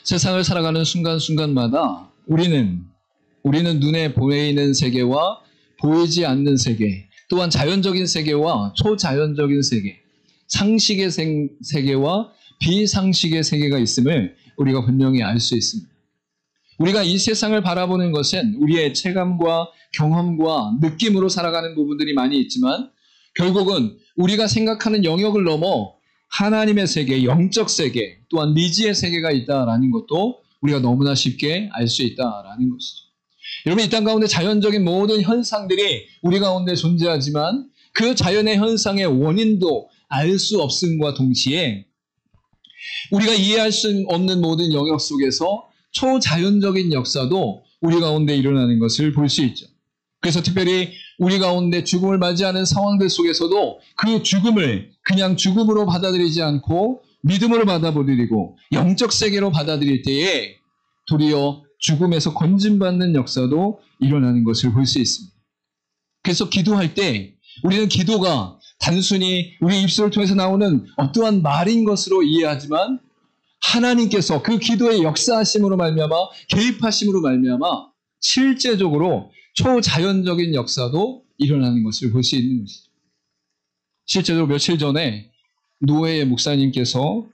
세상을 살아가는 순간순간마다 우리는 눈에 보이는 세계와 보이지 않는 세계, 또한 자연적인 세계와 초자연적인 세계, 상식의 세계와 비상식의 세계가 있음을 우리가 분명히 알 수 있습니다. 우리가 이 세상을 바라보는 것은 우리의 체감과 경험과 느낌으로 살아가는 부분들이 많이 있지만 결국은 우리가 생각하는 영역을 넘어 하나님의 세계, 영적 세계, 또한 미지의 세계가 있다라는 것도 우리가 너무나 쉽게 알 수 있다라는 것이죠. 여러분, 이 땅 가운데 자연적인 모든 현상들이 우리 가운데 존재하지만 그 자연의 현상의 원인도 알 수 없음과 동시에 우리가 이해할 수 없는 모든 영역 속에서 초자연적인 역사도 우리 가운데 일어나는 것을 볼 수 있죠. 그래서 특별히 우리 가운데 죽음을 맞이하는 상황들 속에서도 그 죽음을 그냥 죽음으로 받아들이지 않고 믿음으로 받아들이고 영적 세계로 받아들일 때에 도리어 죽음에서 건진받는 역사도 일어나는 것을 볼 수 있습니다. 그래서 기도할 때 우리는 기도가 단순히 우리 입술을 통해서 나오는 어떠한 말인 것으로 이해하지만 하나님께서 그 기도의 역사하심으로 말미암아 개입하심으로 말미암아 실제적으로 초자연적인 역사도 일어나는 것을 볼 수 있는 것이죠. 실제로 며칠 전에 노예 목사님께서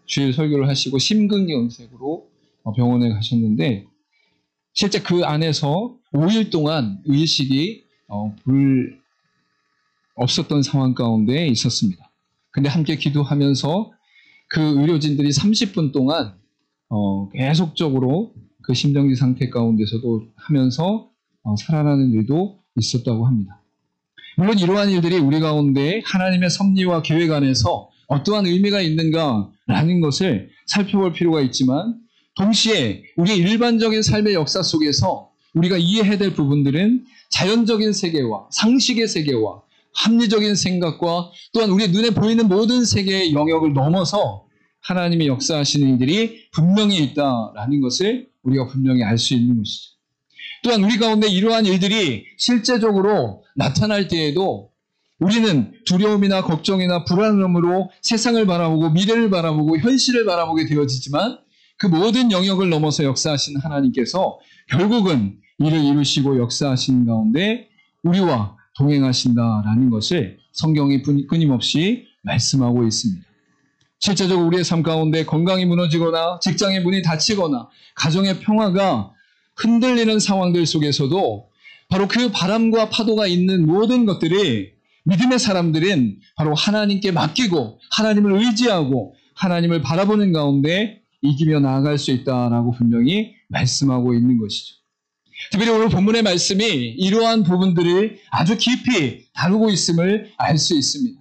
주일 설교를 하시고 심근경색으로 병원에 가셨는데 실제 그 안에서 5일 동안 의식이 없었던 상황 가운데 있었습니다. 근데 함께 기도하면서 그 의료진들이 30분 동안 계속적으로 그 심정지 상태 가운데서도 하면서 살아나는 일도 있었다고 합니다. 물론 이러한 일들이 우리 가운데 하나님의 섭리와 계획 안에서 어떠한 의미가 있는가라는 것을 살펴볼 필요가 있지만 동시에 우리의 일반적인 삶의 역사 속에서 우리가 이해해야 될 부분들은 자연적인 세계와 상식의 세계와 합리적인 생각과 또한 우리의 눈에 보이는 모든 세계의 영역을 넘어서 하나님의 역사하시는 일들이 분명히 있다라는 것을 우리가 분명히 알 수 있는 것이죠. 또한 우리 가운데 이러한 일들이 실제적으로 나타날 때에도 우리는 두려움이나 걱정이나 불안함으로 세상을 바라보고 미래를 바라보고 현실을 바라보게 되어지지만 그 모든 영역을 넘어서 역사하신 하나님께서 결국은 이를 이루시고 역사하신 가운데 우리와 동행하신다라는 것을 성경이 끊임없이 말씀하고 있습니다. 실제적으로 우리의 삶 가운데 건강이 무너지거나 직장의 문이 닫히거나 가정의 평화가 흔들리는 상황들 속에서도 바로 그 바람과 파도가 있는 모든 것들이 믿음의 사람들은 바로 하나님께 맡기고 하나님을 의지하고 하나님을 바라보는 가운데 이기며 나아갈 수 있다라고 분명히 말씀하고 있는 것이죠. 특별히 오늘 본문의 말씀이 이러한 부분들을 아주 깊이 다루고 있음을 알 수 있습니다.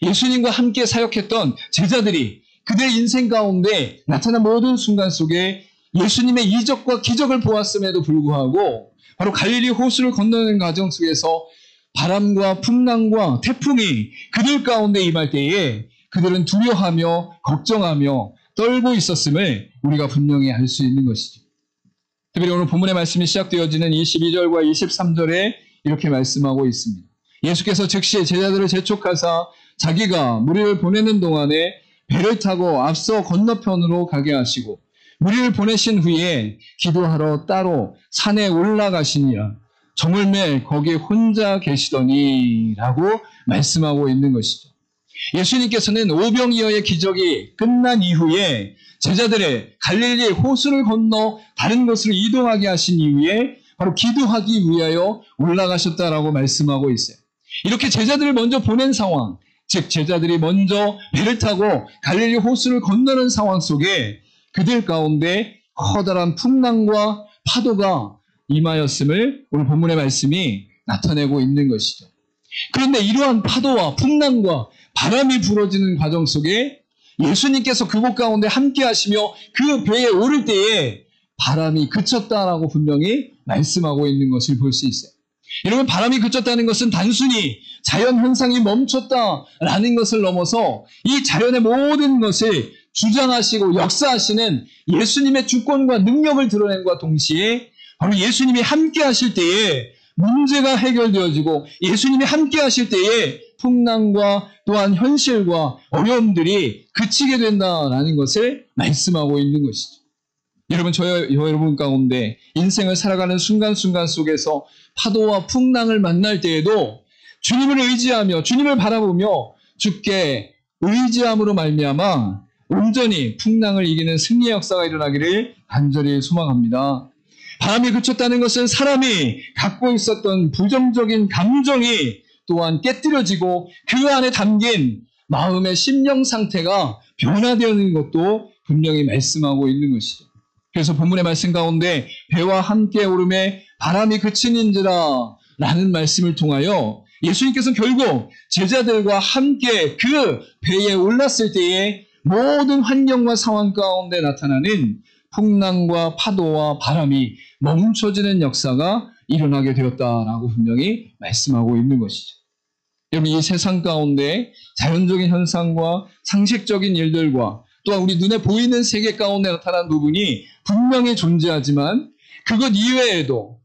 예수님과 함께 사역했던 제자들이 그들의 인생 가운데 나타난 모든 순간 속에 예수님의 이적과 기적을 보았음에도 불구하고 바로 갈릴리 호수를 건너는 과정 속에서 바람과 풍랑과 태풍이 그들 가운데 임할 때에 그들은 두려워하며 걱정하며 떨고 있었음을 우리가 분명히 알 수 있는 것이죠. 특별히 오늘 본문의 말씀이 시작되어지는 22절과 23절에 이렇게 말씀하고 있습니다. 예수께서 즉시 제자들을 재촉하사 자기가 무리를 보내는 동안에 배를 타고 앞서 건너편으로 가게 하시고 무리를 보내신 후에 기도하러 따로 산에 올라가시니라. 저물매 거기 혼자 계시더니 라고 말씀하고 있는 것이죠. 예수님께서는 오병이어의 기적이 끝난 이후에 제자들의 갈릴리 호수를 건너 다른 곳으로 이동하게 하신 이후에 바로 기도하기 위하여 올라가셨다라고 말씀하고 있어요. 이렇게 제자들을 먼저 보낸 상황, 즉 제자들이 먼저 배를 타고 갈릴리 호수를 건너는 상황 속에 그들 가운데 커다란 풍랑과 파도가 임하였음을 오늘 본문의 말씀이 나타내고 있는 것이죠. 그런데 이러한 파도와 풍랑과 바람이 불어지는 과정 속에 예수님께서 그곳 가운데 함께 하시며 그 배에 오를 때에 바람이 그쳤다라고 분명히 말씀하고 있는 것을 볼 수 있어요. 여러분, 바람이 그쳤다는 것은 단순히 자연 현상이 멈췄다라는 것을 넘어서 이 자연의 모든 것을 주장하시고 역사하시는 예수님의 주권과 능력을 드러낸과 동시에 바로 예수님이 함께 하실 때에 문제가 해결되어지고 예수님이 함께 하실 때에 풍랑과 또한 현실과 어려움들이 그치게 된다라는 것을 말씀하고 있는 것이죠. 여러분, 여러분 가운데 인생을 살아가는 순간순간 속에서 파도와 풍랑을 만날 때에도 주님을 의지하며 주님을 바라보며 주께 의지함으로 말미암아 온전히 풍랑을 이기는 승리의 역사가 일어나기를 간절히 소망합니다. 바람이 그쳤다는 것은 사람이 갖고 있었던 부정적인 감정이 또한 깨뜨려지고 그 안에 담긴 마음의 심령 상태가 변화되는 것도 분명히 말씀하고 있는 것이죠. 그래서 본문의 말씀 가운데 배와 함께 오름에 바람이 그치는지라 라는 말씀을 통하여 예수님께서는 결국 제자들과 함께 그 배에 올랐을 때에 모든 환경과 상황 가운데 나타나는 풍랑과 파도와 바람이 멈춰지는 역사가 일어나게 되었다라고 분명히 말씀하고 있는 것이죠. 여러분, 이 세상 가운데 자연적인 현상과 상식적인 일들과 또한 우리 눈에 보이는 세계 가운데 나타난 부분이 분명히 존재하지만 그것 이외에도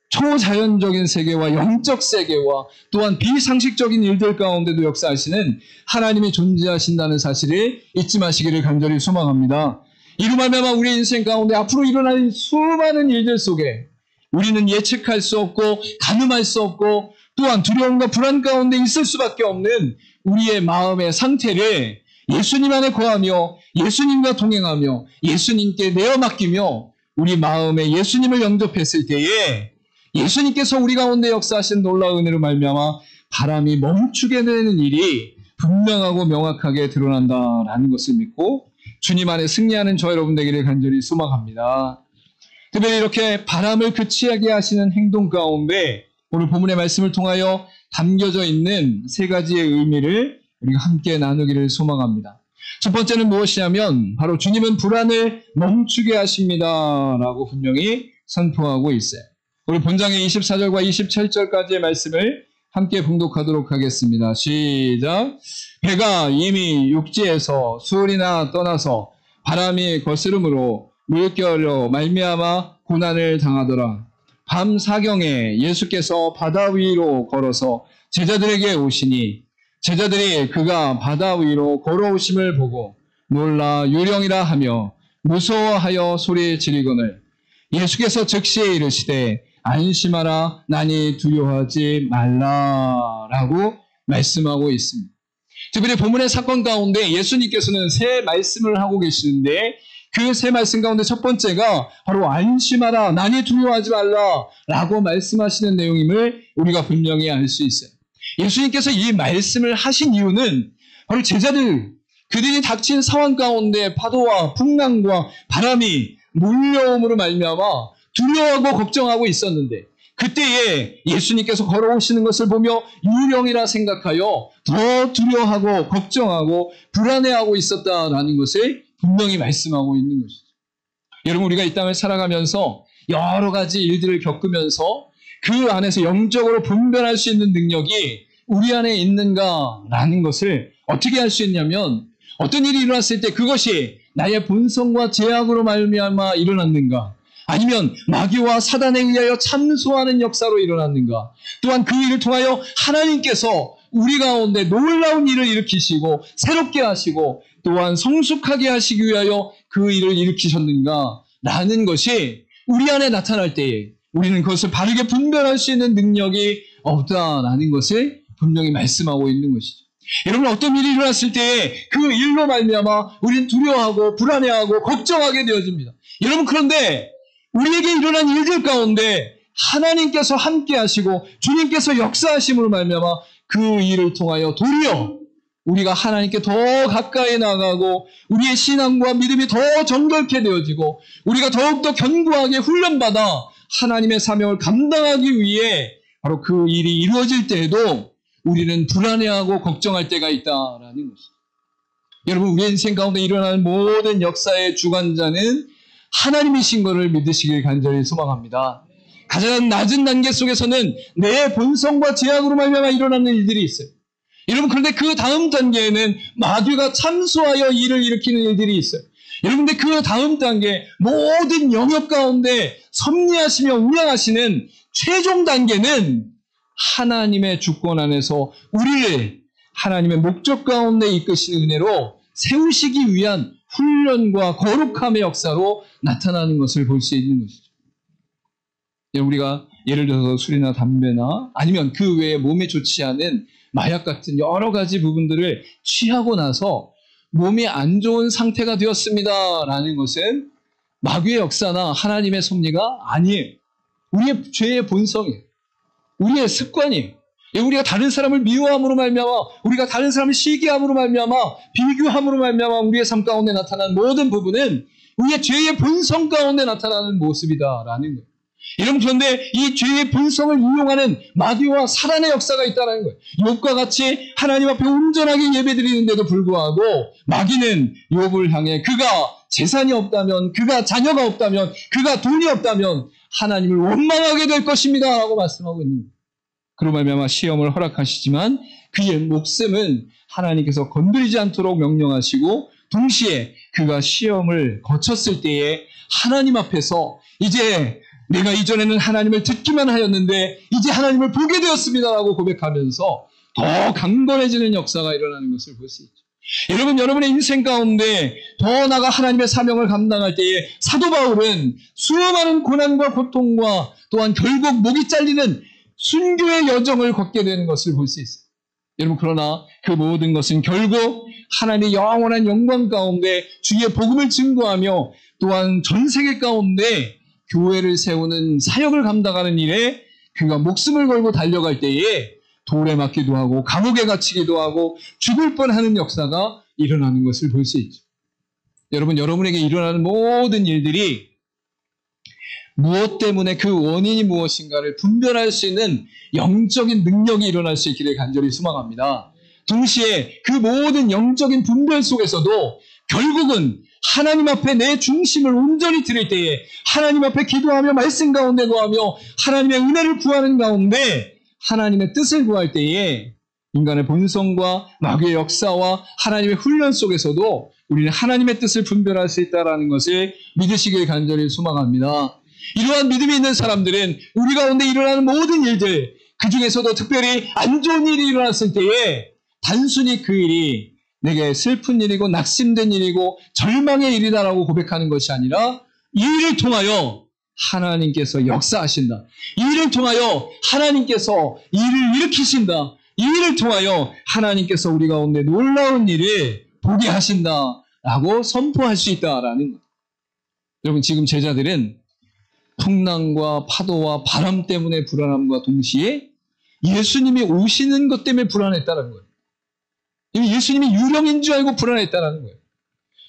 초자연적인 세계와 영적 세계와 또한 비상식적인 일들 가운데도 역사하시는 하나님이 존재하신다는 사실을 잊지 마시기를 간절히 소망합니다. 이로 말미암아 우리 인생 가운데 앞으로 일어날 수많은 일들 속에 우리는 예측할 수 없고 가늠할 수 없고 또한 두려움과 불안 가운데 있을 수밖에 없는 우리의 마음의 상태를 예수님 안에 거하며 예수님과 동행하며 예수님께 내어 맡기며 우리 마음에 예수님을 영접했을 때에 예수님께서 우리 가운데 역사하신 놀라운 은혜로 말미암아 바람이 멈추게 되는 일이 분명하고 명확하게 드러난다라는 것을 믿고 주님 안에 승리하는 저 여러분 되기를 간절히 소망합니다. 특별히 이렇게 바람을 그치게 하시는 행동 가운데 오늘 본문의 말씀을 통하여 담겨져 있는 세 가지의 의미를 우리가 함께 나누기를 소망합니다. 첫 번째는 무엇이냐면 바로 주님은 불안을 멈추게 하십니다 라고 분명히 선포하고 있어요. 우리 본장의 24절과 27절까지의 말씀을 함께 봉독하도록 하겠습니다. 시작. 배가 이미 육지에서 수월이나 떠나서 바람이 거스름으로 물결로 말미암아 고난을 당하더라. 밤 사경에 예수께서 바다 위로 걸어서 제자들에게 오시니 제자들이 그가 바다 위로 걸어오심을 보고 놀라 요령이라 하며 무서워하여 소리 지르거늘 예수께서 즉시 이르시되 안심하라 나니 두려워하지 말라라고 말씀하고 있습니다. 특별히 본문의 사건 가운데 예수님께서는 세 말씀을 하고 계시는데 그 세 말씀 가운데 첫 번째가 바로 안심하라 나니 두려워하지 말라라고 말씀하시는 내용임을 우리가 분명히 알 수 있어요. 예수님께서 이 말씀을 하신 이유는 바로 제자들 그들이 닥친 상황 가운데 파도와 풍랑과 바람이 몰려옴으로 말미암아 두려워하고 걱정하고 있었는데 그때에 예수님께서 걸어오시는 것을 보며 유령이라 생각하여 더 두려워하고 걱정하고 불안해하고 있었다라는 것을 분명히 말씀하고 있는 것이죠. 여러분, 우리가 이 땅을 살아가면서 여러 가지 일들을 겪으면서 그 안에서 영적으로 분별할 수 있는 능력이 우리 안에 있는가라는 것을 어떻게 할 수 있냐면 어떤 일이 일어났을 때 그것이 나의 본성과 제약으로 말미암아 일어났는가 아니면 마귀와 사단에 의하여 참소하는 역사로 일어났는가 또한 그 일을 통하여 하나님께서 우리 가운데 놀라운 일을 일으키시고 새롭게 하시고 또한 성숙하게 하시기 위하여 그 일을 일으키셨는가 라는 것이 우리 안에 나타날 때에 우리는 그것을 바르게 분별할 수 있는 능력이 없다라는 것을 분명히 말씀하고 있는 것이죠. 여러분, 어떤 일이 일어났을 때에 그 일로 말미암아 우리는 두려워하고 불안해하고 걱정하게 되어집니다. 여러분, 그런데 우리에게 일어난 일들 가운데 하나님께서 함께 하시고 주님께서 역사하심으로 말미암아 그 일을 통하여 도리어 우리가 하나님께 더 가까이 나가고 우리의 신앙과 믿음이 더 정결케 되어지고 우리가 더욱더 견고하게 훈련받아 하나님의 사명을 감당하기 위해 바로 그 일이 이루어질 때에도 우리는 불안해하고 걱정할 때가 있다라는 것이죠. 여러분, 우리 인생 가운데 일어나는 모든 역사의 주관자는 하나님이신 것을 믿으시길 간절히 소망합니다. 가장 낮은 단계 속에서는 내 본성과 제약으로 말미암아 일어나는 일들이 있어요. 여러분, 그런데 그 다음 단계에는 마귀가 참소하여 일을 일으키는 일들이 있어요. 여러분, 근데 그 다음 단계 모든 영역 가운데 섭리하시며 운영하시는 최종 단계는 하나님의 주권 안에서 우리를 하나님의 목적 가운데 이끄시는 은혜로 세우시기 위한 훈련과 거룩함의 역사로 나타나는 것을 볼 수 있는 것이죠. 우리가 예를 들어서 술이나 담배나 아니면 그 외에 몸에 좋지 않은 마약 같은 여러 가지 부분들을 취하고 나서 몸이 안 좋은 상태가 되었습니다라는 것은 마귀의 역사나 하나님의 섭리가 아니에요. 우리의 죄의 본성이에요. 우리의 습관이에요. 우리가 다른 사람을 미워함으로 말미암아, 우리가 다른 사람을 시기함으로 말미암아, 비교함으로 말미암아 우리의 삶 가운데 나타나는 모든 부분은 우리의 죄의 본성 가운데 나타나는 모습이다라는 거예요. 여러분, 그런데 이 죄의 본성을 이용하는 마귀와 사단의 역사가 있다는 거예요. 욥과 같이 하나님 앞에 온전하게 예배드리는데도 불구하고 마귀는 욥을 향해 그가 재산이 없다면, 그가 자녀가 없다면, 그가 돈이 없다면 하나님을 원망하게 될 것입니다 라고 말씀하고 있는 거예요. 그로 말미암아 시험을 허락하시지만 그의 목숨은 하나님께서 건드리지 않도록 명령하시고, 동시에 그가 시험을 거쳤을 때에 하나님 앞에서 이제 내가 이전에는 하나님을 듣기만 하였는데 이제 하나님을 보게 되었습니다라고 고백하면서 더 강건해지는 역사가 일어나는 것을 볼 수 있죠. 여러분, 여러분의 인생 가운데 더 나아가 하나님의 사명을 감당할 때에 사도 바울은 수많은 고난과 고통과 또한 결국 목이 잘리는 순교의 여정을 걷게 되는 것을 볼 수 있어요. 여러분, 그러나 그 모든 것은 결국 하나님의 영원한 영광 가운데 주의 복음을 증거하며 또한 전 세계 가운데 교회를 세우는 사역을 감당하는 일에 그가 목숨을 걸고 달려갈 때에 돌에 맞기도 하고 감옥에 갇히기도 하고 죽을 뻔하는 역사가 일어나는 것을 볼 수 있죠. 여러분, 여러분에게 일어나는 모든 일들이 무엇 때문에 그 원인이 무엇인가를 분별할 수 있는 영적인 능력이 일어날 수 있기를 간절히 소망합니다. 동시에 그 모든 영적인 분별 속에서도 결국은 하나님 앞에 내 중심을 온전히 드릴 때에, 하나님 앞에 기도하며 말씀 가운데 거하며 하나님의 은혜를 구하는 가운데 하나님의 뜻을 구할 때에 인간의 본성과 마귀의 역사와 하나님의 훈련 속에서도 우리는 하나님의 뜻을 분별할 수 있다는 것을 믿으시길 간절히 소망합니다. 이러한 믿음이 있는 사람들은 우리 가운데 일어나는 모든 일들, 그 중에서도 특별히 안 좋은 일이 일어났을 때에 단순히 그 일이 내게 슬픈 일이고 낙심된 일이고 절망의 일이다라고 고백하는 것이 아니라 이 일을 통하여 하나님께서 역사하신다. 이 일을 통하여 하나님께서 이 일을 일으키신다. 이 일을 통하여 하나님께서 우리 가운데 놀라운 일을 보게 하신다라고 선포할 수 있다라는 것. 여러분, 지금 제자들은 풍랑과 파도와 바람 때문에 불안함과 동시에 예수님이 오시는 것 때문에 불안했다는 거예요. 예수님이 유령인 줄 알고 불안했다는 거예요.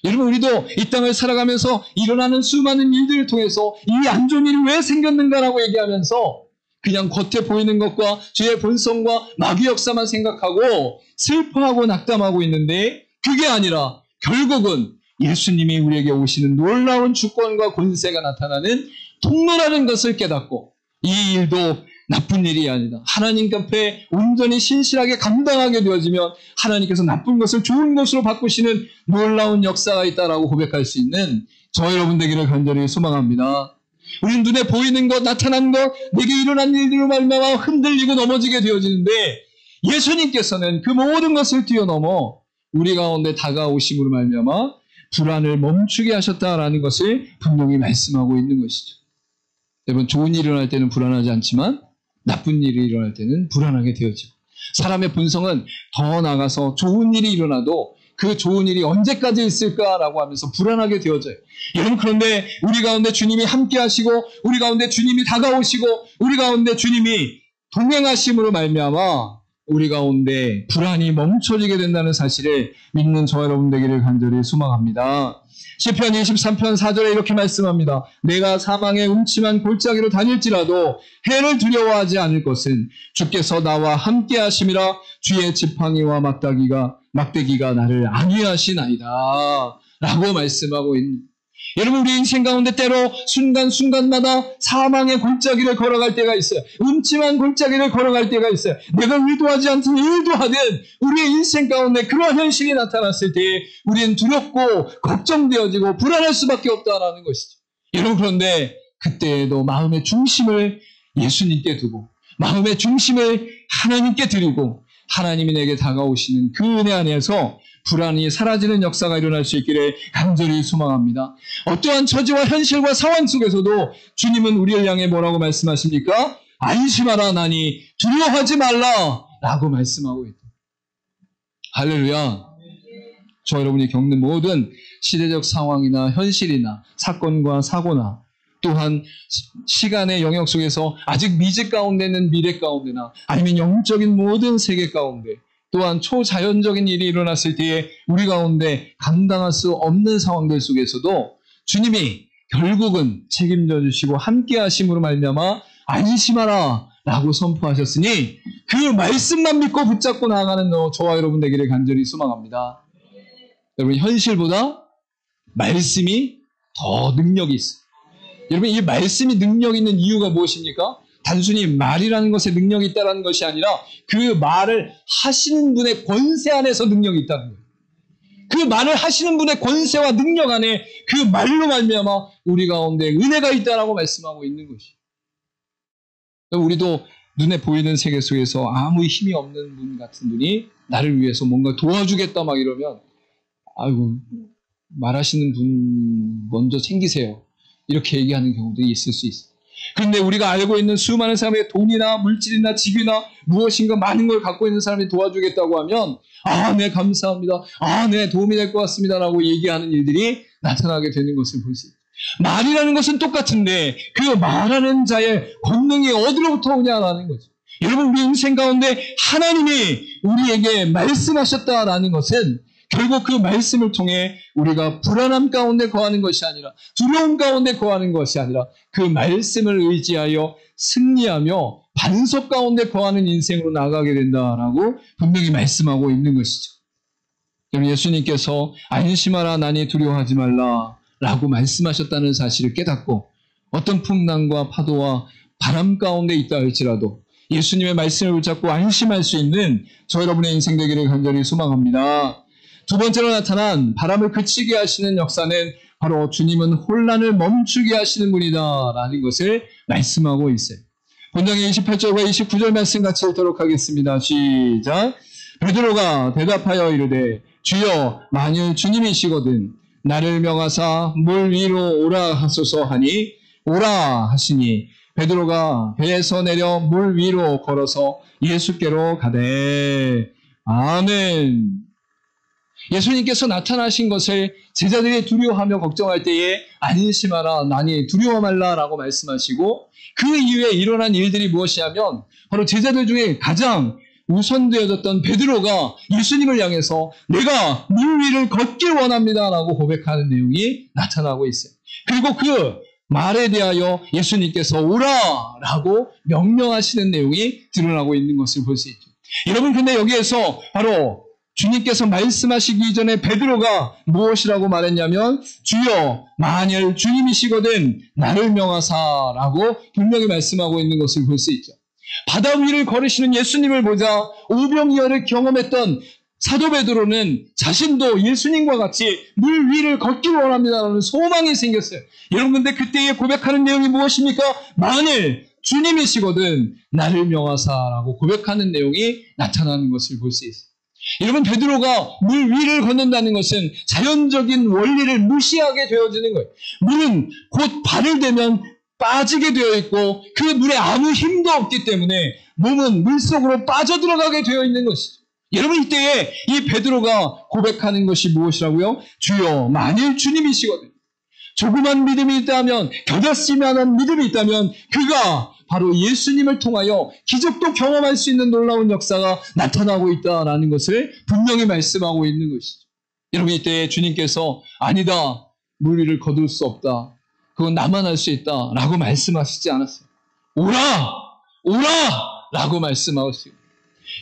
여러분, 우리도 이 땅을 살아가면서 일어나는 수많은 일들을 통해서 이 안 좋은 일이 왜 생겼는가라고 얘기하면서 그냥 겉에 보이는 것과 죄의 본성과 마귀 역사만 생각하고 슬퍼하고 낙담하고 있는데, 그게 아니라 결국은 예수님이 우리에게 오시는 놀라운 주권과 권세가 나타나는 통로라는 것을 깨닫고, 이 일도 나쁜 일이 아니다. 하나님 앞에 온전히 신실하게 감당하게 되어지면 하나님께서 나쁜 것을 좋은 것으로 바꾸시는 놀라운 역사가 있다라고 고백할 수 있는 저 여러분 되기를 간절히 소망합니다. 우리는 눈에 보이는 것, 나타난 것, 내게 일어난 일들로 말미암아 흔들리고 넘어지게 되어지는데, 예수님께서는 그 모든 것을 뛰어넘어 우리 가운데 다가오심으로 말미암아 불안을 멈추게 하셨다라는 것을 분명히 말씀하고 있는 것이죠. 여러분, 좋은 일이 일어날 때는 불안하지 않지만 나쁜 일이 일어날 때는 불안하게 되어지고, 사람의 본성은 더 나아가서 좋은 일이 일어나도 그 좋은 일이 언제까지 있을까라고 하면서 불안하게 되어져요. 여러분, 그런데 우리 가운데 주님이 함께 하시고 우리 가운데 주님이 다가오시고 우리 가운데 주님이 동행하심으로 말미암아 우리 가운데 불안이 멈춰지게 된다는 사실을 믿는 저 여러분 되기를 간절히 소망합니다. 시편 23편 4절에 이렇게 말씀합니다. 내가 사망의 음침한 골짜기로 다닐지라도 해를 두려워하지 않을 것은 주께서 나와 함께 하심이라. 주의 지팡이와 막대기가 나를 안위하시나이다 라고 말씀하고 있는, 여러분, 우리 인생 가운데 때로 순간순간마다 사망의 골짜기를 걸어갈 때가 있어요. 음침한 골짜기를 걸어갈 때가 있어요. 내가 의도하지 않든 일도 하든 우리의 인생 가운데 그러한 현실이 나타났을 때 우리는 두렵고 걱정되어지고 불안할 수밖에 없다라는 것이죠. 여러분, 그런데 그때에도 마음의 중심을 예수님께 두고 마음의 중심을 하나님께 드리고 하나님이 내게 다가오시는 그 은혜 안에서 불안이 사라지는 역사가 일어날 수 있기를 간절히 소망합니다. 어떠한 처지와 현실과 상황 속에서도 주님은 우리를 향해 뭐라고 말씀하십니까? 안심하라 나니 두려워하지 말라 라고 말씀하고 있다. 할렐루야. 저 여러분이 겪는 모든 시대적 상황이나 현실이나 사건과 사고나 또한 시간의 영역 속에서 아직 미지 가운데 있는 미래 가운데나 아니면 영적인 모든 세계 가운데 또한 초자연적인 일이 일어났을 때에 우리 가운데 감당할 수 없는 상황들 속에서도 주님이 결국은 책임져 주시고 함께 하심으로 말미암아 안심하라 라고 선포하셨으니 그 말씀만 믿고 붙잡고 나아가는 저와 여러분 되기를 간절히 소망합니다. 여러분 현실보다 말씀이 더 능력이 있어요. 여러분 이 말씀이 능력 있는 이유가 무엇입니까? 단순히 말이라는 것에 능력이 있다는 것이 아니라 그 말을 하시는 분의 권세 안에서 능력이 있다는 거예요. 그 말을 하시는 분의 권세와 능력 안에 그 말로 말미암아 우리 가운데 은혜가 있다라고 말씀하고 있는 것이. 우리도 눈에 보이는 세계 속에서 아무 힘이 없는 분 같은 분이 나를 위해서 뭔가 도와주겠다 막 이러면 아이고 말하시는 분 먼저 챙기세요. 이렇게 얘기하는 경우도 있을 수 있어요. 그런데 우리가 알고 있는 수많은 사람의 돈이나 물질이나 직위나 무엇인가 많은 걸 갖고 있는 사람이 도와주겠다고 하면 네 감사합니다. 네 도움이 될 것 같습니다. 라고 얘기하는 일들이 나타나게 되는 것을 볼 수 있어요. 말이라는 것은 똑같은데 그 말하는 자의 권능이 어디로부터 오냐라는 거죠. 여러분 우리 인생 가운데 하나님이 우리에게 말씀하셨다라는 것은 결국 그 말씀을 통해 우리가 불안함 가운데 거하는 것이 아니라 두려움 가운데 거하는 것이 아니라 그 말씀을 의지하여 승리하며 반석 가운데 거하는 인생으로 나아가게 된다라고 분명히 말씀하고 있는 것이죠. 여러분 예수님께서 안심하라 나니 두려워하지 말라 라고 말씀하셨다는 사실을 깨닫고 어떤 풍랑과 파도와 바람 가운데 있다 할지라도 예수님의 말씀을 붙잡고 안심할 수 있는 저 여러분의 인생 되기를 간절히 소망합니다. 두 번째로 나타난 바람을 그치게 하시는 역사는 바로 주님은 혼란을 멈추게 하시는 분이다 라는 것을 말씀하고 있어요. 본장의 28절과 29절 말씀 같이 읽도록 하겠습니다. 시작. 베드로가 대답하여 이르되 주여 만일 주님이시거든 나를 명하사 물 위로 오라 하소서 하니 오라 하시니 베드로가 배에서 내려 물 위로 걸어서 예수께로 가되 아멘. 예수님께서 나타나신 것을 제자들이 두려워하며 걱정할 때에 안심하라 나니 두려워 말라라고 말씀하시고 그 이후에 일어난 일들이 무엇이냐면 바로 제자들 중에 가장 우선되어졌던 베드로가 예수님을 향해서 내가 물 위를 걷길 원합니다라고 고백하는 내용이 나타나고 있어요. 그리고 그 말에 대하여 예수님께서 오라라고 명령하시는 내용이 드러나고 있는 것을 볼 수 있죠. 여러분 근데 여기에서 바로 주님께서 말씀하시기 이전에 베드로가 무엇이라고 말했냐면 주여 만일 주님이시거든 나를 명하사라고 분명히 말씀하고 있는 것을 볼 수 있죠. 바다 위를 걸으시는 예수님을 보자 오병이어를 경험했던 사도 베드로는 자신도 예수님과 같이 물 위를 걷길 원합니다라는 소망이 생겼어요. 여러분 근데 그때에 고백하는 내용이 무엇입니까? 만일 주님이시거든 나를 명하사라고 고백하는 내용이 나타나는 것을 볼 수 있어요. 여러분 베드로가 물 위를 걷는다는 것은 자연적인 원리를 무시하게 되어지는 거예요. 물은 곧 발을 대면 빠지게 되어 있고 그 물에 아무 힘도 없기 때문에 몸은 물속으로 빠져들어가게 되어 있는 것이죠. 여러분 이때에 이 베드로가 고백하는 것이 무엇이라고요? 주여 만일 주님이시거든 조그만 믿음이 있다면 겨자씨만한 믿음이 있다면 그가 바로 예수님을 통하여 기적도 경험할 수 있는 놀라운 역사가 나타나고 있다라는 것을 분명히 말씀하고 있는 것이죠. 여러분 이때 주님께서 아니다 물 위를 거둘 수 없다 그건 나만 할 수 있다 라고 말씀하시지 않았어요. 오라 라고 말씀하셨어요.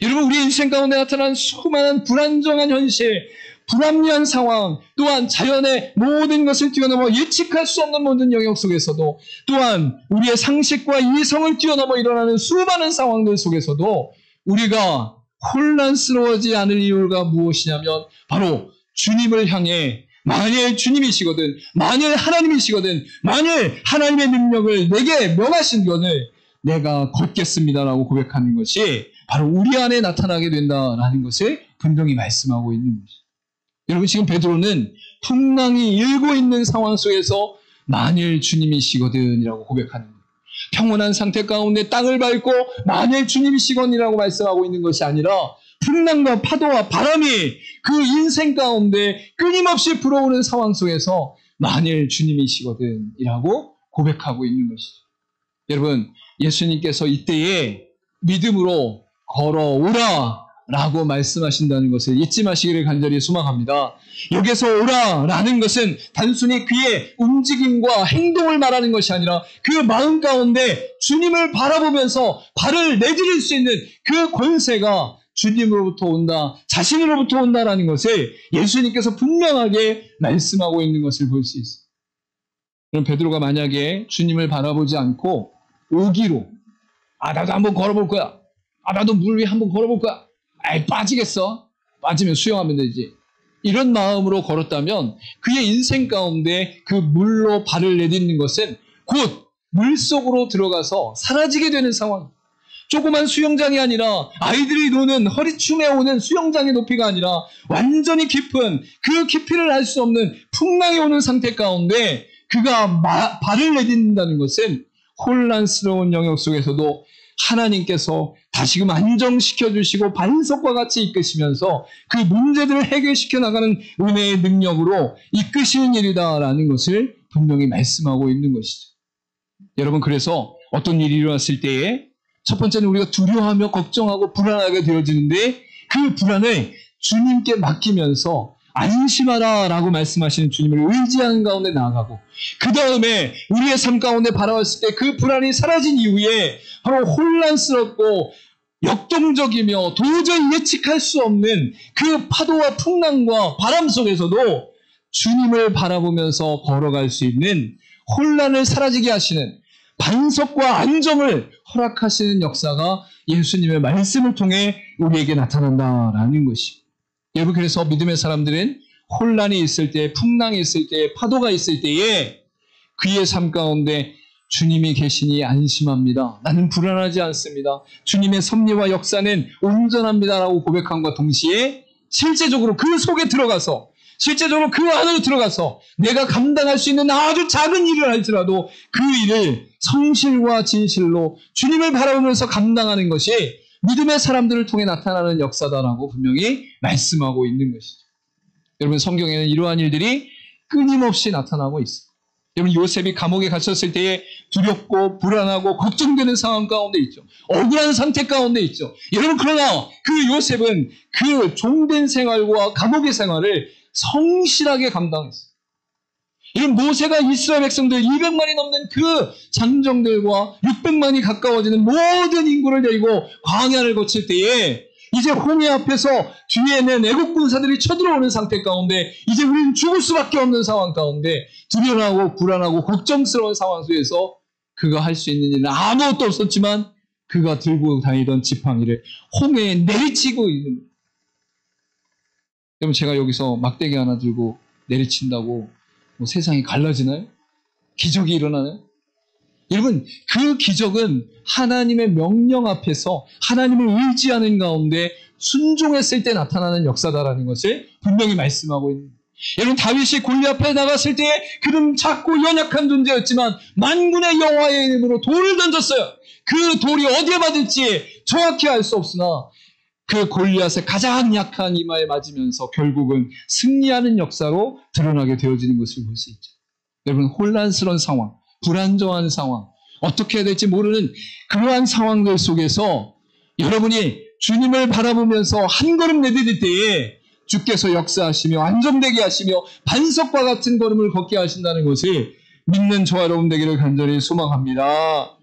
여러분 우리 인생 가운데 나타난 수많은 불안정한 현실 불합리한 상황 또한 자연의 모든 것을 뛰어넘어 예측할 수 없는 모든 영역 속에서도 또한 우리의 상식과 이성을 뛰어넘어 일어나는 수많은 상황들 속에서도 우리가 혼란스러워하지 않을 이유가 무엇이냐면 바로 주님을 향해 만일 주님이시거든 만일 하나님이시거든 만일 하나님의 능력을 내게 명하신 것을 내가 걷겠습니다라고 고백하는 것이 바로 우리 안에 나타나게 된다라는 것을 분명히 말씀하고 있는 것이죠. 여러분 지금 베드로는 풍랑이 일고 있는 상황 속에서 만일 주님이시거든이라고 고백하는 거예요. 평온한 상태 가운데 땅을 밟고 만일 주님이시거든이라고 말씀하고 있는 것이 아니라 풍랑과 파도와 바람이 그 인생 가운데 끊임없이 불어오는 상황 속에서 만일 주님이시거든이라고 고백하고 있는 것이죠. 여러분 예수님께서 이때에 믿음으로 걸어오라 라고 말씀하신다는 것을 잊지 마시기를 간절히 소망합니다. 여기서 오라라는 것은 단순히 그의 움직임과 행동을 말하는 것이 아니라 그 마음 가운데 주님을 바라보면서 발을 내디딜 수 있는 그 권세가 주님으로부터 온다, 자신으로부터 온다라는 것을 예수님께서 분명하게 말씀하고 있는 것을 볼 수 있어요. 그럼 베드로가 만약에 주님을 바라보지 않고 오기로 나도 한번 걸어볼 거야. 나도 물 위에 한번 걸어볼 거야. 빠지겠어? 빠지면 수영하면 되지. 이런 마음으로 걸었다면 그의 인생 가운데 그 물로 발을 내딛는 것은 곧 물속으로 들어가서 사라지게 되는 상황. 조그만 수영장이 아니라 아이들이 노는 허리춤에 오는 수영장의 높이가 아니라 완전히 깊은 그 깊이를 알 수 없는 풍랑이 오는 상태 가운데 그가 발을 내딛는다는 것은 혼란스러운 영역 속에서도 하나님께서 다시금 안정시켜 주시고 반석과 같이 이끄시면서 그 문제들을 해결시켜 나가는 은혜의 능력으로 이끄시는 일이다라는 것을 분명히 말씀하고 있는 것이죠. 여러분 그래서 어떤 일이 일어났을 때에 첫 번째는 우리가 두려워하며 걱정하고 불안하게 되어지는데 그 불안을 주님께 맡기면서 안심하라 라고 말씀하시는 주님을 의지하는 가운데 나아가고 그 다음에 우리의 삶 가운데 바라봤을 때 그 불안이 사라진 이후에 바로 혼란스럽고 역동적이며 도저히 예측할 수 없는 그 파도와 풍랑과 바람 속에서도 주님을 바라보면서 걸어갈 수 있는 혼란을 사라지게 하시는 반석과 안정을 허락하시는 역사가 예수님의 말씀을 통해 우리에게 나타난다라는 것입니다. 여러분 그래서 믿음의 사람들은 혼란이 있을 때, 풍랑이 있을 때, 파도가 있을 때에 그의 삶 가운데 주님이 계시니 안심합니다. 나는 불안하지 않습니다. 주님의 섭리와 역사는 온전합니다라고 고백함과 동시에 실제적으로 그 속에 들어가서 실제적으로 그 안으로 들어가서 내가 감당할 수 있는 아주 작은 일을 할지라도 그 일을 성실과 진실로 주님을 바라보면서 감당하는 것이 믿음의 사람들을 통해 나타나는 역사다라고 분명히 말씀하고 있는 것이죠. 여러분 성경에는 이러한 일들이 끊임없이 나타나고 있습니다. 여러분 요셉이 감옥에 갇혔을 때에 두렵고 불안하고 걱정되는 상황 가운데 있죠. 억울한 상태 가운데 있죠. 여러분 그러나 그 요셉은 그 종된 생활과 감옥의 생활을 성실하게 감당했어요. 이런 모세가 이스라엘 백성들 200만이 넘는 그 장정들과 600만이 가까워지는 모든 인구를 데리고 광야를 거칠 때에 이제 홍해 앞에서 뒤에는 애국 군사들이 쳐들어오는 상태 가운데 이제 우리는 죽을 수밖에 없는 상황 가운데 두려워하고 불안하고 걱정스러운 상황 속에서 그가 할 수 있는 일은 아무것도 없었지만 그가 들고 다니던 지팡이를 홍해에 내리치고 있는 거예요. 여러분 제가 여기서 막대기 하나 들고 내리친다고 뭐 세상이 갈라지나요? 기적이 일어나나요? 여러분 그 기적은 하나님의 명령 앞에서 하나님을 의지하는 가운데 순종했을 때 나타나는 역사다라는 것을 분명히 말씀하고 있는 거예요. 여러분 다윗이 골리앗 앞에 나갔을 때 그는 작고 연약한 존재였지만 만군의 여호와의 이름으로 돌을 던졌어요. 그 돌이 어디에 맞을지 정확히 알 수 없으나 그 골리앗의 가장 약한 이마에 맞으면서 결국은 승리하는 역사로 드러나게 되어지는 것을 볼 수 있죠. 여러분 혼란스러운 상황, 불안정한 상황, 어떻게 해야 될지 모르는 그러한 상황들 속에서 여러분이 주님을 바라보면서 한 걸음 내디딜 때에 주께서 역사하시며 안정되게 하시며 반석과 같은 걸음을 걷게 하신다는 것을 믿는 저와 여러분 되기를 간절히 소망합니다.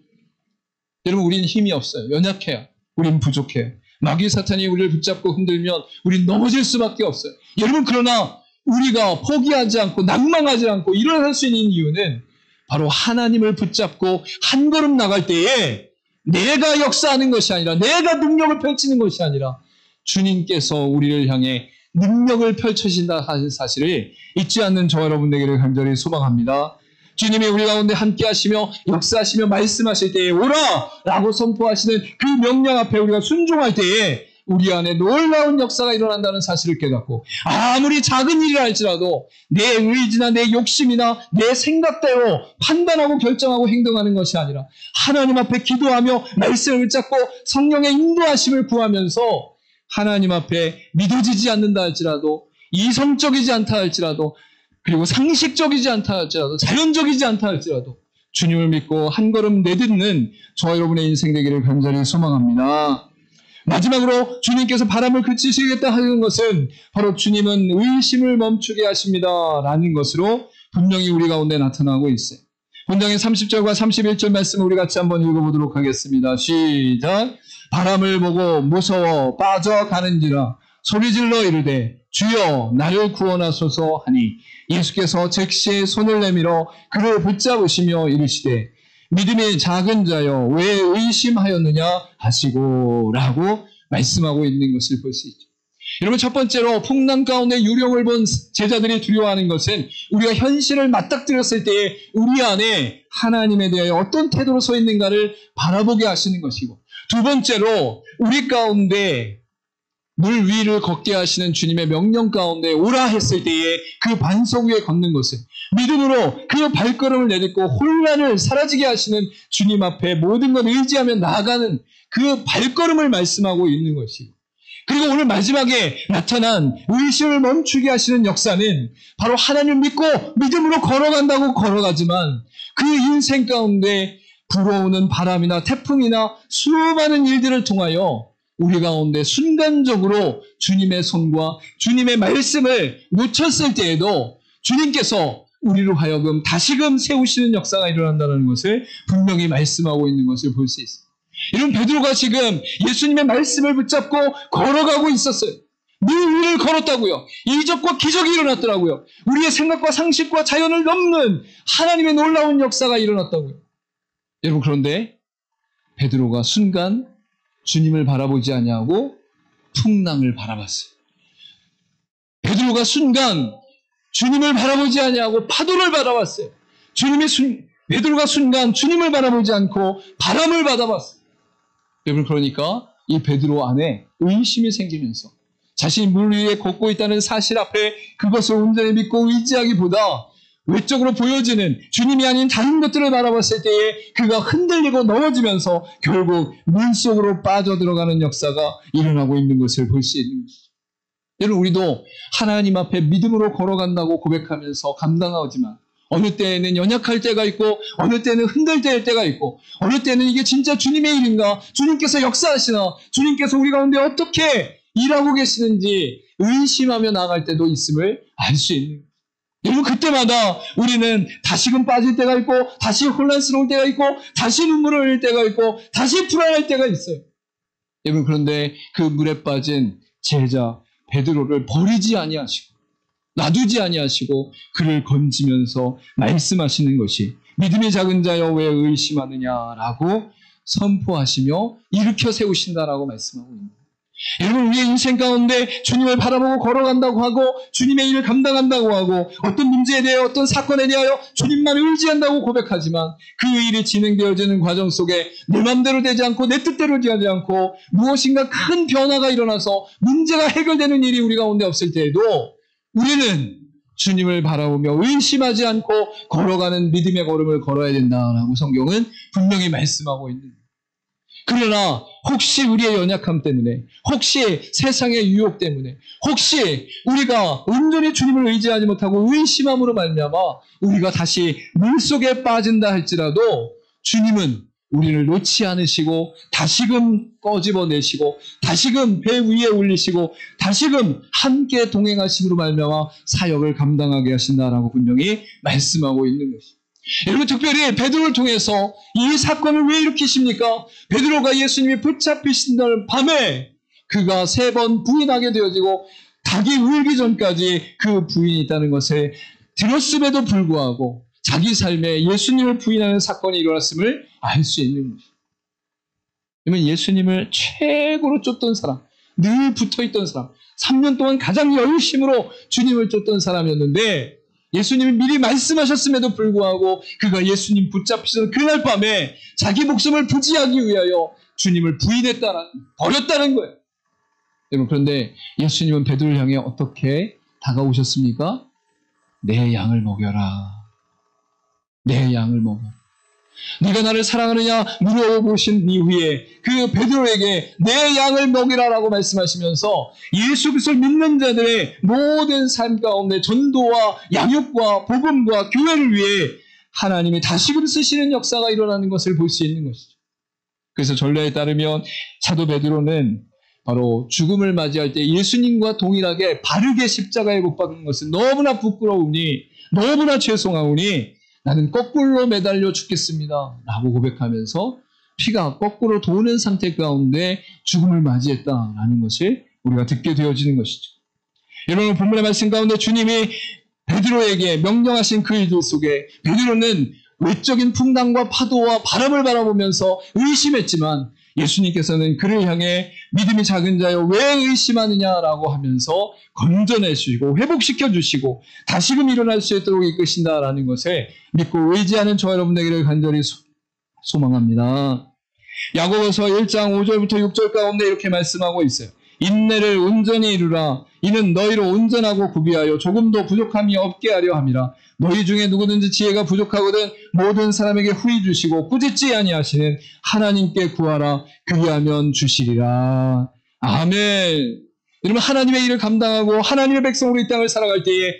여러분 우리는 힘이 없어요. 연약해요. 우린 부족해요. 마귀 사탄이 우리를 붙잡고 흔들면 우린 넘어질 수밖에 없어요. 여러분 그러나 우리가 포기하지 않고 낭망하지 않고 일어날 수 있는 이유는 바로 하나님을 붙잡고 한 걸음 나갈 때에 내가 역사하는 것이 아니라 내가 능력을 펼치는 것이 아니라 주님께서 우리를 향해 능력을 펼쳐진다 하는 사실을 잊지 않는 저와 여러분 되기를 간절히 소망합니다. 주님이 우리 가운데 함께 하시며 역사하시며 말씀하실 때에 오라! 라고 선포하시는 그 명령 앞에 우리가 순종할 때에 우리 안에 놀라운 역사가 일어난다는 사실을 깨닫고 아무리 작은 일이라 할지라도 내 의지나 내 욕심이나 내 생각대로 판단하고 결정하고 행동하는 것이 아니라 하나님 앞에 기도하며 말씀을 붙잡고 성령의 인도하심을 구하면서 하나님 앞에 믿어지지 않는다 할지라도 이성적이지 않다 할지라도 그리고 상식적이지 않다 할지라도 자연적이지 않다 할지라도 주님을 믿고 한 걸음 내딛는 저와 여러분의 인생 되기를 간절히 소망합니다. 마지막으로 주님께서 바람을 그치시겠다 하는 것은 바로 주님은 의심을 멈추게 하십니다 라는 것으로 분명히 우리 가운데 나타나고 있어요. 본장의 30절과 31절 말씀을 우리 같이 한번 읽어보도록 하겠습니다. 시작. 바람을 보고 무서워 빠져가는지라 소리질러 이르되 주여 나를 구원하소서 하니 예수께서 즉시 손을 내밀어 그를 붙잡으시며 이르시되 믿음이 작은 자여 왜 의심하였느냐 하시고 라고 말씀하고 있는 것을 볼 수 있죠. 여러분 첫 번째로 풍랑 가운데 유령을 본 제자들이 두려워하는 것은 우리가 현실을 맞닥뜨렸을 때에 우리 안에 하나님에 대하여 어떤 태도로 서 있는가를 바라보게 하시는 것이고 두 번째로 우리 가운데 물 위를 걷게 하시는 주님의 명령 가운데 오라 했을 때에 그 반석 위에 걷는 것을 믿음으로 그 발걸음을 내딛고 혼란을 사라지게 하시는 주님 앞에 모든 걸 의지하며 나아가는 그 발걸음을 말씀하고 있는 것이고 그리고 오늘 마지막에 나타난 의심을 멈추게 하시는 역사는 바로 하나님을 믿고 믿음으로 걸어간다고 걸어가지만 그 인생 가운데 불어오는 바람이나 태풍이나 수많은 일들을 통하여 우리 가운데 순간적으로 주님의 손과 주님의 말씀을 놓쳤을 때에도 주님께서 우리로 하여금 다시금 세우시는 역사가 일어난다는 것을 분명히 말씀하고 있는 것을 볼 수 있습니다. 이런 베드로가 지금 예수님의 말씀을 붙잡고 걸어가고 있었어요. 물 위를 걸었다고요. 이적과 기적이 일어났더라고요. 우리의 생각과 상식과 자연을 넘는 하나님의 놀라운 역사가 일어났다고요. 여러분 그런데 베드로가 순간 주님을 바라보지 아니하고 풍랑을 바라봤어요. 베드로가 순간 주님을 바라보지 아니하고 파도를 바라봤어요. 베드로가 순간 주님을 바라보지 않고 바람을 바라봤어요. 여러분 그러니까 이 베드로 안에 의심이 생기면서 자신이 물 위에 걷고 있다는 사실 앞에 그것을 온전히 믿고 의지하기보다 외적으로 보여지는 주님이 아닌 다른 것들을 바라봤을 때에 그가 흔들리고 넘어지면서 결국 물속으로 빠져들어가는 역사가 일어나고 있는 것을 볼 수 있는 것이죠. 여러분 우리도 하나님 앞에 믿음으로 걸어간다고 고백하면서 감당하지만 어느 때에는 연약할 때가 있고 어느 때는 흔들릴 때가 있고 어느 때는 이게 진짜 주님의 일인가 주님께서 역사하시나 주님께서 우리 가운데 어떻게 일하고 계시는지 의심하며 나아갈 때도 있음을 알 수 있는 거예요. 여러분 그때마다 우리는 다시금 빠질 때가 있고 다시 혼란스러울 때가 있고 다시 눈물을 흘릴 때가 있고 다시 불안할 때가 있어요. 여러분 그런데 그 물에 빠진 제자 베드로를 버리지 아니하시고 놔두지 아니하시고 그를 건지면서 말씀하시는 것이 믿음이 작은 자여 왜 의심하느냐라고 선포하시며 일으켜 세우신다라고 말씀하고 있는 거예요. 여러분 우리의 인생 가운데 주님을 바라보고 걸어간다고 하고 주님의 일을 감당한다고 하고 어떤 문제에 대해 어떤 사건에 대하여 주님만 의지한다고 고백하지만 그 일이 진행되어지는 과정 속에 내 맘대로 되지 않고 내 뜻대로 되지 않고 무엇인가 큰 변화가 일어나서 문제가 해결되는 일이 우리 가운데 없을 때에도 우리는 주님을 바라보며 의심하지 않고 걸어가는 믿음의 걸음을 걸어야 된다라고 성경은 분명히 말씀하고 있는 거예요. 그러나 혹시 우리의 연약함 때문에 혹시 세상의 유혹 때문에 혹시 우리가 온전히 주님을 의지하지 못하고 의심함으로 말미암아 우리가 다시 물속에 빠진다 할지라도 주님은 우리를 놓지 않으시고 다시금 꺼집어내시고 다시금 배 위에 올리시고 다시금 함께 동행하심으로 말미암아 사역을 감당하게 하신다라고 분명히 말씀하고 있는 것입니다. 여러분 특별히 베드로를 통해서 이 사건을 왜 일으키십니까? 베드로가 예수님이 붙잡히신 날 밤에 그가 3번 부인하게 되어지고 닭이 울기 전까지 그 부인이 있다는 것을 들었음에도 불구하고 자기 삶에 예수님을 부인하는 사건이 일어났음을 알 수 있는 것입니다. 그러면 예수님을 최고로 쫓던 사람, 늘 붙어있던 사람, 3년 동안 가장 열심으로 주님을 쫓던 사람이었는데 예수님이 미리 말씀하셨음에도 불구하고 그가 예수님 붙잡히던 그날 밤에 자기 목숨을 부지하기 위하여 주님을 버렸다는 거예요. 여러분, 그런데 예수님은 베드로를 향해 어떻게 다가오셨습니까? 내 양을 먹여라. 내 양을 먹어. 네가 나를 사랑하느냐 물어보신 이후에 그 베드로에게 내 양을 먹이라라고 말씀하시면서 예수 그리스도를 믿는 자들의 모든 삶 가운데 전도와 양육과 복음과 교회를 위해 하나님이 다시금 쓰시는 역사가 일어나는 것을 볼 수 있는 것이죠. 그래서 전례에 따르면 사도 베드로는 바로 죽음을 맞이할 때 예수님과 동일하게 바르게 십자가에 못 박은 것은 너무나 부끄러우니 너무나 죄송하오니 나는 거꾸로 매달려 죽겠습니다 라고 고백하면서 피가 거꾸로 도는 상태 가운데 죽음을 맞이했다라는 것을 우리가 듣게 되어지는 것이죠. 여러분, 본문의 말씀 가운데 주님이 베드로에게 명령하신 그 일들 속에 베드로는 외적인 풍랑과 파도와 바람을 바라보면서 의심했지만 예수님께서는 그를 향해 믿음이 작은 자여 왜 의심하느냐라고 하면서 건져내시고 회복시켜주시고 다시금 일어날 수 있도록 이끄신다라는 것을 믿고 의지하는 저와 여러분에게 간절히 소망합니다. 야고보서 1장 5절부터 6절 가운데 이렇게 말씀하고 있어요. 인내를 온전히 이루라. 이는 너희로 온전하고 구비하여 조금도 부족함이 없게 하려 함이라. 너희 중에 누구든지 지혜가 부족하거든 모든 사람에게 후히 주시고 꾸짖지 아니하시는 하나님께 구하라. 그리하면 주시리라. 아멘. 여러분, 하나님의 일을 감당하고 하나님의 백성으로 이 땅을 살아갈 때에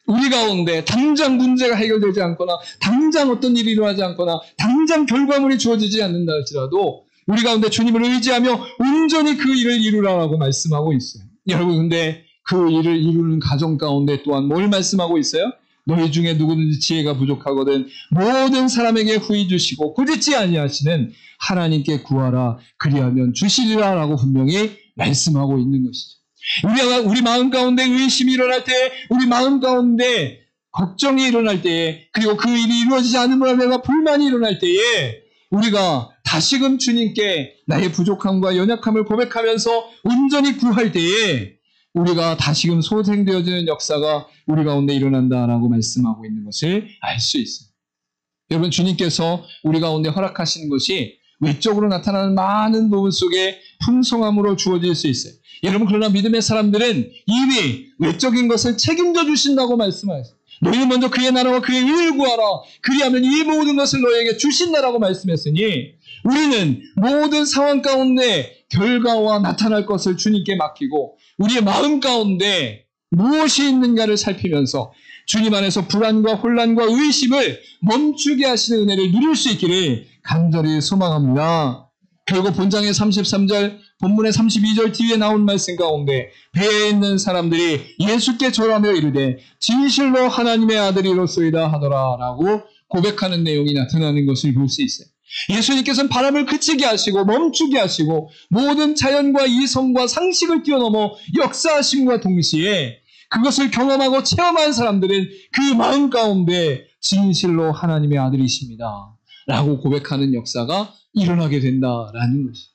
우리 가운데 당장 문제가 해결되지 않거나 당장 어떤 일이 일어나지 않거나 당장 결과물이 주어지지 않는다 할지라도 우리 가운데 주님을 의지하며 온전히 그 일을 이루라라고 말씀하고 있어요. 여러분, 근데 그 일을 이루는 가정 가운데 또한 뭘 말씀하고 있어요? 너희 중에 누구든지 지혜가 부족하거든 모든 사람에게 후히 주시고 꾸짖지 아니하시는 하나님께 구하라. 그리하면 주시리라 라고 분명히 말씀하고 있는 것이죠. 우리 마음 가운데 의심이 일어날 때, 우리 마음 가운데 걱정이 일어날 때에, 그리고 그 일이 이루어지지 않음으로 내가 불만이 일어날 때에 우리가 다시금 주님께 나의 부족함과 연약함을 고백하면서 온전히 구할 때에 우리가 다시금 소생되어지는 역사가 우리 가운데 일어난다라고 말씀하고 있는 것을 알 수 있어요. 여러분, 주님께서 우리 가운데 허락하시는 것이 외적으로 나타나는 많은 부분 속에 풍성함으로 주어질 수 있어요. 여러분, 그러나 믿음의 사람들은 이미 외적인 것을 책임져 주신다고 말씀하셨어요. 너희는 먼저 그의 나라와 그의 의를 구하라. 그리하면 이 모든 것을 너희에게 주신다라고 말씀했으니 우리는 모든 상황 가운데 결과와 나타날 것을 주님께 맡기고 우리의 마음 가운데 무엇이 있는가를 살피면서 주님 안에서 불안과 혼란과 의심을 멈추게 하시는 은혜를 누릴 수 있기를 간절히 소망합니다. 결국 본장의 33절, 본문의 32절 뒤에 나온 말씀 가운데 배에 있는 사람들이 예수께 절하며 이르되 진실로 하나님의 아들이로소이다 하더라 라고 고백하는 내용이 나타나는 것을 볼 수 있어요. 예수님께서는 바람을 그치게 하시고 멈추게 하시고 모든 자연과 이성과 상식을 뛰어넘어 역사하심과 동시에 그것을 경험하고 체험한 사람들은 그 마음 가운데 진실로 하나님의 아들이십니다 라고 고백하는 역사가 일어나게 된다라는 것이죠.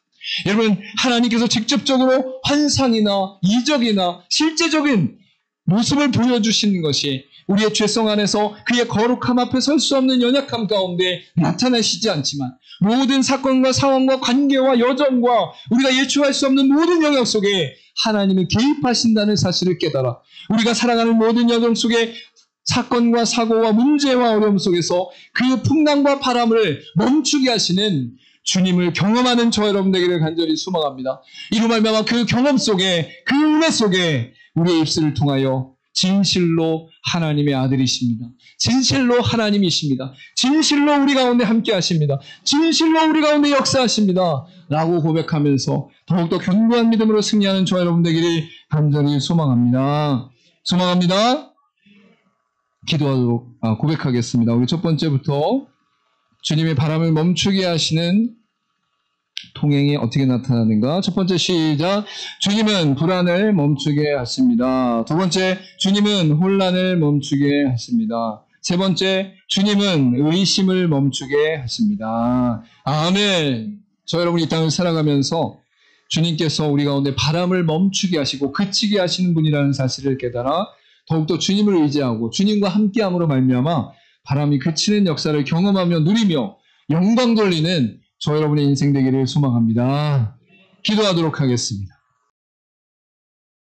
여러분, 하나님께서 직접적으로 환상이나 이적이나 실제적인 모습을 보여주시는 것이 우리의 죄성 안에서 그의 거룩함 앞에 설 수 없는 연약함 가운데 나타나시지 않지만 모든 사건과 상황과 관계와 여정과 우리가 예측할 수 없는 모든 영역 속에 하나님이 개입하신다는 사실을 깨달아 우리가 살아가는 모든 여정 속에 사건과 사고와 문제와 어려움 속에서 그 풍랑과 바람을 멈추게 하시는 주님을 경험하는 저 여러분들에게 간절히 소망합니다. 이로 말미암아 그 경험 속에 그 은혜 속에 우리의 입술을 통하여 진실로 하나님의 아들이십니다. 진실로 하나님이십니다. 진실로 우리 가운데 함께 하십니다. 진실로 우리 가운데 역사하십니다. 라고 고백하면서 더욱더 견고한 믿음으로 승리하는 저 여러분들에게 간절히 소망합니다. 기도하도록 고백하겠습니다. 우리 첫 번째부터 주님의 바람을 멈추게 하시는 통행이 어떻게 나타나는가? 첫 번째 시작. 주님은 불안을 멈추게 하십니다. 두 번째, 주님은 혼란을 멈추게 하십니다. 세 번째, 주님은 의심을 멈추게 하십니다. 아멘. 저 여러분 이 땅을 살아가면서 주님께서 우리 가운데 바람을 멈추게 하시고 그치게 하시는 분이라는 사실을 깨달아 더욱더 주님을 의지하고 주님과 함께함으로 말미암아 바람이 그치는 역사를 경험하며 누리며 영광 돌리는 저 여러분의 인생 되기를 소망합니다. 기도하도록 하겠습니다.